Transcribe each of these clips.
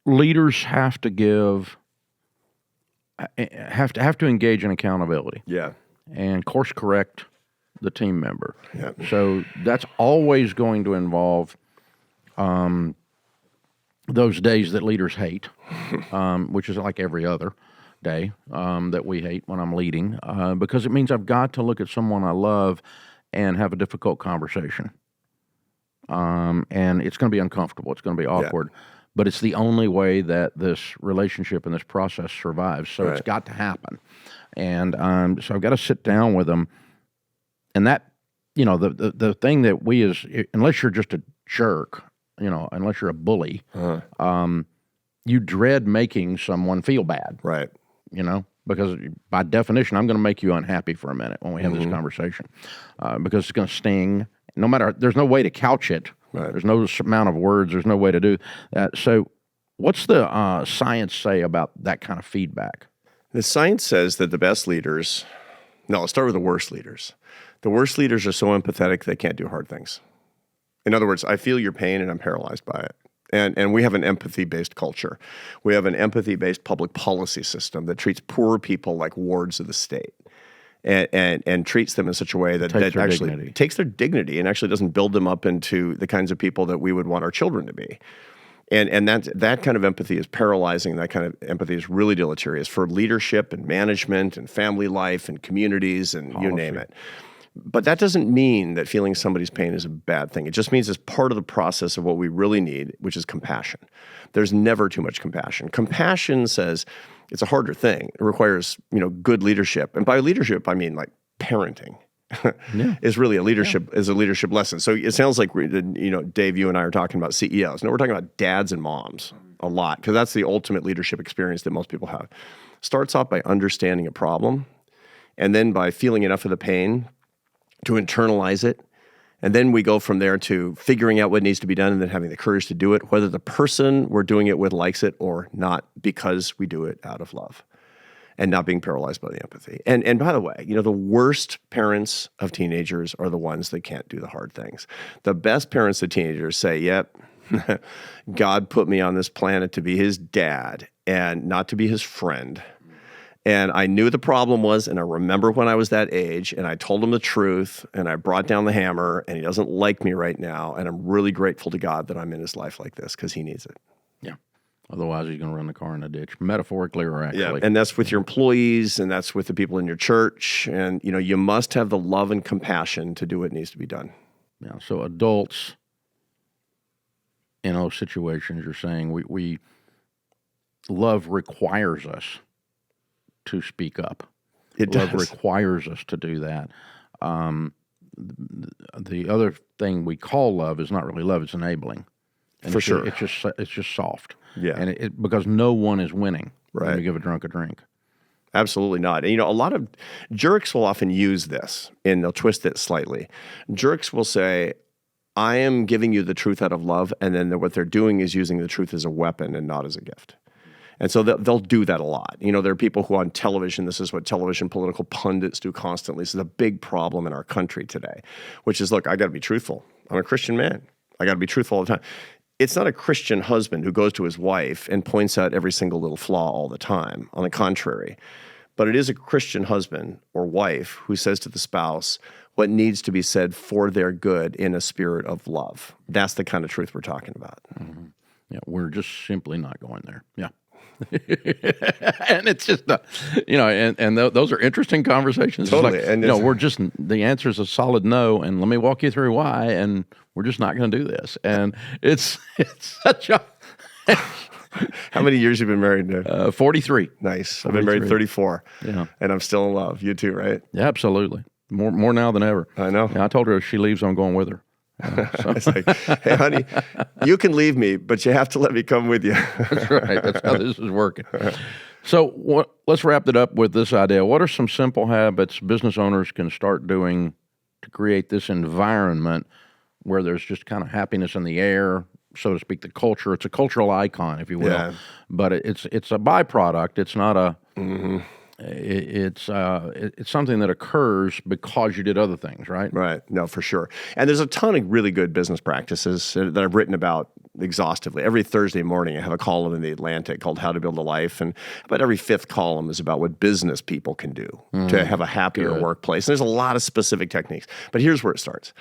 leaders have to engage in accountability. Yeah. And course correct the team member. Yeah. So that's always going to involve those days that leaders hate, which is like every other day that we hate when I'm leading, because it means I've got to look at someone I love and have a difficult conversation. And it's going to be uncomfortable. It's going to be awkward. Yeah. But it's the only way that this relationship and this process survives. So It's got to happen. And so I've got to sit down with them. And that, the thing that unless you're just a jerk, unless you're a bully, you dread making someone feel bad. Right. Because by definition, I'm going to make you unhappy for a minute when we have this conversation, because it's going to sting. No matter, there's no way to couch it. Right. There's no amount of words. There's no way to do that. So what's the science say about that kind of feedback? The science says that the best leaders, let's start with the worst leaders. The worst leaders are so empathetic they can't do hard things. In other words, I feel your pain and I'm paralyzed by it. And we have an empathy-based culture. We have an empathy-based public policy system that treats poor people like wards of the state and treats them in such a way that actually takes their dignity and actually doesn't build them up into the kinds of people that we would want our children to be. And that kind of empathy is paralyzing. That kind of empathy is really deleterious for leadership and management and family life and communities and policy. You name it. But that doesn't mean that feeling somebody's pain is a bad thing. It just means it's part of the process of what we really need, which is compassion. There's never too much compassion. Compassion says it's a harder thing. It requires, good leadership. And by leadership, I mean like parenting. Is really a leadership lesson. So it sounds like Dave, you and I are talking about CEOs. No, we're talking about dads and moms a lot, because that's the ultimate leadership experience that most people have. Starts off by understanding a problem, and then by feeling enough of the pain to internalize it, and then we go from there to figuring out what needs to be done and then having the courage to do it, whether the person we're doing it with likes it or not, because we do it out of love. And not being paralyzed by the empathy. And by the way, the worst parents of teenagers are the ones that can't do the hard things. The best parents of teenagers say, yep, God put me on this planet to be his dad and not to be his friend. And I knew the problem was, and I remember when I was that age, and I told him the truth, and I brought down the hammer, and he doesn't like me right now, and I'm really grateful to God that I'm in his life like this, because he needs it. Yeah. Otherwise, he's going to run the car in a ditch, metaphorically or actually. Yeah, and that's with your employees, and that's with the people in your church. And, you must have the love and compassion to do what needs to be done. Yeah, so adults in those situations, you're saying we love requires us to speak up. It does. Love requires us to do that. The other thing we call love is not really love; it's enabling. And For sure, it's just soft. Yeah, and because no one is winning when you give a drunk a drink. Absolutely not. And, a lot of jerks will often use this, and they'll twist it slightly. Jerks will say, I am giving you the truth out of love, and then what they're doing is using the truth as a weapon and not as a gift. And so they'll do that a lot. There are people who on television, this is what television political pundits do constantly. This is a big problem in our country today, which is, look, I got to be truthful. I'm a Christian man. I got to be truthful all the time. It's not a Christian husband who goes to his wife and points out every single little flaw all the time. On the contrary. But it is a Christian husband or wife who says to the spouse what needs to be said for their good in a spirit of love. That's the kind of truth we're talking about. Mm-hmm. Yeah, we're just simply not going there. Yeah. And it's just, those are interesting conversations. Totally. It's like, we're just, the answer is a solid no, and let me walk you through why, and we're just not going to do this. And it's such a... How many years have you been married now? 43. Nice. 43. I've been married 34. Yeah. And I'm still in love. You too, right? Yeah, absolutely. More now than ever. I know. Yeah, I told her if she leaves, I'm going with her. It's like, hey, honey, you can leave me, but you have to let me come with you. That's right. That's how this is working. So let's wrap it up with this idea. What are some simple habits business owners can start doing to create this environment where there's just kind of happiness in the air, so to speak, the culture? It's a cultural icon, if you will. Yeah. But it's a byproduct. It's not a... Mm-hmm. It's something that occurs because you did other things, right? Right. No, for sure. And there's a ton of really good business practices that I've written about exhaustively. Every Thursday morning, I have a column in the Atlantic called How to Build a Life. And about every fifth column is about what business people can do to have a happier workplace. And there's a lot of specific techniques. But here's where it starts.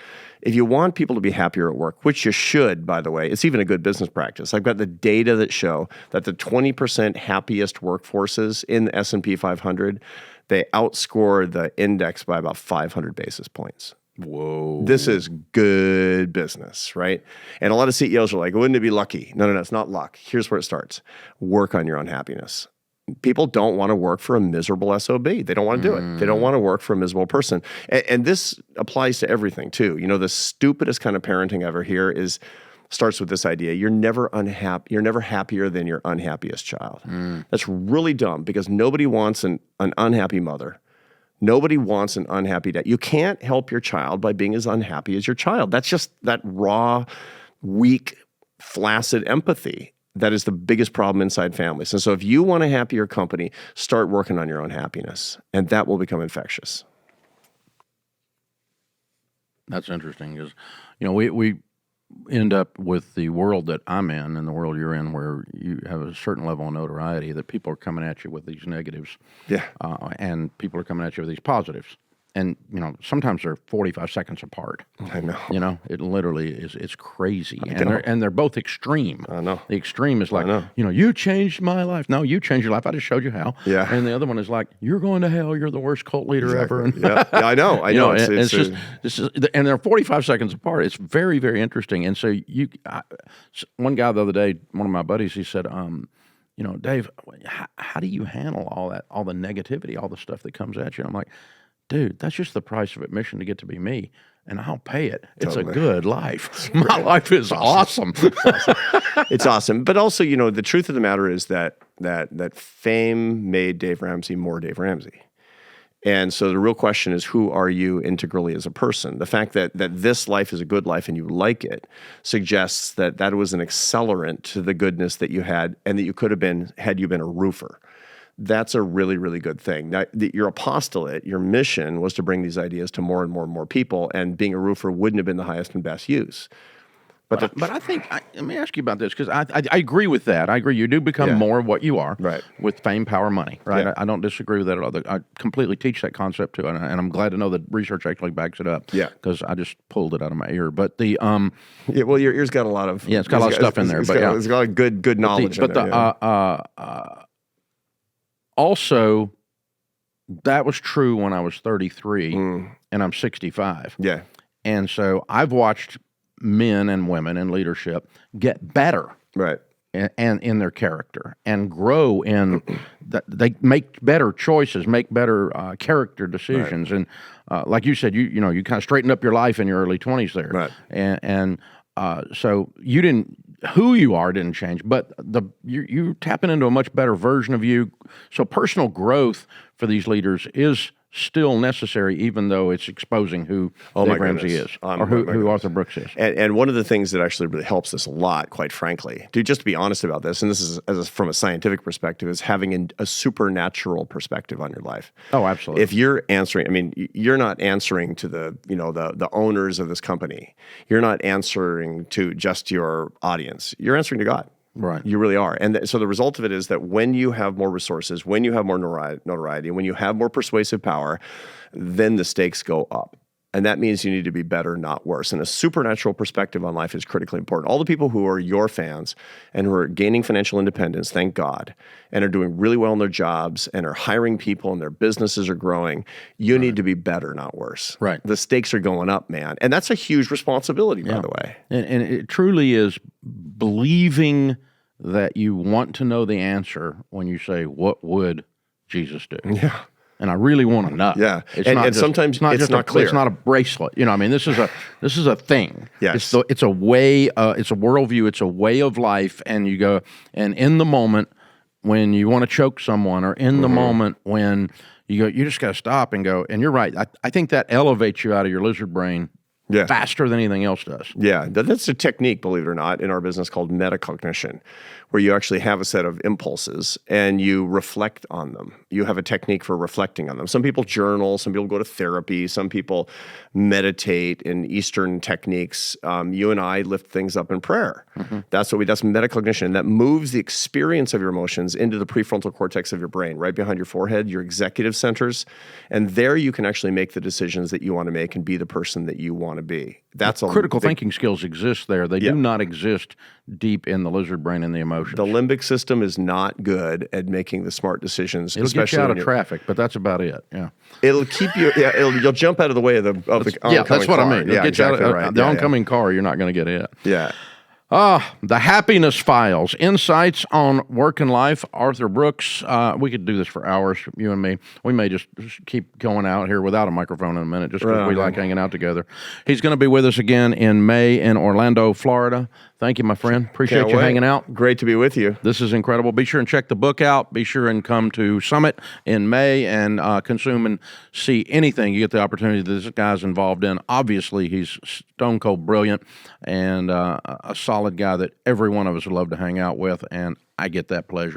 If you want people to be happier at work, which you should, by the way, it's even a good business practice. I've got the data that show that the 20% happiest workforces in the S&P 500, they outscore the index by about 500 basis points. Whoa. This is good business, right? And a lot of CEOs are like, wouldn't it be lucky? No, it's not luck. Here's where it starts. Work on your own happiness. People don't want to work for a miserable SOB. They don't want to do it. They don't want to work for a miserable person. And this applies to everything too. You know, the stupidest kind of parenting I ever hear starts with this idea: you're never unhappy. You're never happier than your unhappiest child. That's really dumb, because nobody wants an unhappy mother. Nobody wants an unhappy dad. You can't help your child by being as unhappy as your child. That's just that raw, weak, flaccid empathy that is the biggest problem inside families. And so if you want a happier company, start working on your own happiness, and that will become infectious. That's interesting, because, you know, we end up with the world that I'm in and the world you're in, where you have a certain level of notoriety, that people are coming at you with these negatives. Yeah. And people are coming at you with these positives. And, you know, sometimes they're 45 seconds apart. I know. You know, it literally is, it's crazy. And they're both extreme. I know. The extreme is like, you know, you changed my life. No, you changed your life. I just showed you how. Yeah. And the other one is like, you're going to hell. You're the worst cult leader ever. And yeah, I know. I know. It's just, and they're 45 seconds apart. It's very, very interesting. And so one guy the other day, one of my buddies, he said, you know, Dave, how do you handle all the negativity, all the stuff that comes at you? And I'm like, dude, that's just the price of admission to get to be me, and I'll pay it. It's a good life. My life is awesome. It's awesome. But also, you know, the truth of the matter is that fame made Dave Ramsey more Dave Ramsey. And so the real question is, who are you integrally as a person? The fact that this life is a good life and you like it suggests that was an accelerant to the goodness that you had, and that you could have been had you been a roofer. That's a really, really good thing. Now, your apostolate, your mission was to bring these ideas to more and more and more people, and being a roofer wouldn't have been the highest and best use. But I think, let me ask you about this, because I agree with that. I agree. You do become more of what you are, right, with fame, power, money, right? Yeah. I don't disagree with that at all. I completely teach that concept too, and I'm glad to know that research actually backs it up. Yeah. Because I just pulled it out of my ear. But the yeah, well, your ear's got a lot of it's got a lot of stuff in there. It's got a lot of good knowledge. Also, that was true when I was 33, and I'm 65. Yeah. And so I've watched men and women in leadership get better, right, and in their character, and grow in that. They make better choices, make better character decisions, right. And like you said, you know, you kind of straightened up your life in your early 20s there, right, and so you didn't. Who you are didn't change, but you're tapping into a much better version of you. So personal growth for these leaders is still necessary, even though it's exposing who Dave Ramsey is, or who Arthur Brooks is. And one of the things that actually really helps this a lot, quite frankly, just to be honest about this, and this is from a scientific perspective, is having a supernatural perspective on your life. Oh, absolutely. If you're answering, I mean, you're not answering to the owners of this company. You're not answering to just your audience. You're answering to God. Right. You really are. And so the result of it is that when you have more resources, when you have more notoriety, when you have more persuasive power, then the stakes go up. And that means you need to be better, not worse. And a supernatural perspective on life is critically important. All the people who are your fans and who are gaining financial independence, thank God, and are doing really well in their jobs and are hiring people and their businesses are growing, you need to be better, not worse. Right. The stakes are going up, man. And that's a huge responsibility, by the way. And it truly is believing that you want to know the answer when you say, what would Jesus do? Yeah. And I really want to know. Yeah. And sometimes it's not clear. It's not a bracelet. You know, I mean, this is a thing. Yes. It's a way, it's a worldview, it's a way of life. And you go, and in the moment when you want to choke someone, or in the moment when you go, you just got to stop and go, and you're right. I think that elevates you out of your lizard brain Yeah. faster than anything else does. Yeah, that's a technique, believe it or not, in our business called metacognition, where you actually have a set of impulses and you reflect on them. You have a technique for reflecting on them. Some people journal, some people go to therapy, some people meditate in Eastern techniques. You and I lift things up in prayer. That's metacognition. That moves the experience of your emotions into the prefrontal cortex of your brain, right behind your forehead, your executive centers. And there you can actually make the decisions that you want to make and be the person that you want to be. That's Critical thinking skills exist there. They do not exist deep in the lizard brain and the emotions. The limbic system is not good at making the smart decisions. It'll get you out of traffic, but that's about it. Yeah, it'll keep you. Yeah, you'll jump out of the way of the oncoming that's what car. I mean. Yeah, get you out exactly of right. the oncoming car. You're not going to get hit. Yeah. The Happiness Files, Insights on Work and Life, Arthur Brooks. We could do this for hours, you and me. We may just keep going out here without a microphone in a minute just because we like hanging out together. He's going to be with us again in May in Orlando, Florida. Thank you, my friend. Appreciate you hanging out. Great to be with you. This is incredible. Be sure and check the book out. Be sure and come to Summit in May and consume and see anything you get the opportunity that this guy's involved in. Obviously, he's stone cold brilliant and a solid guy that every one of us would love to hang out with, and I get that pleasure.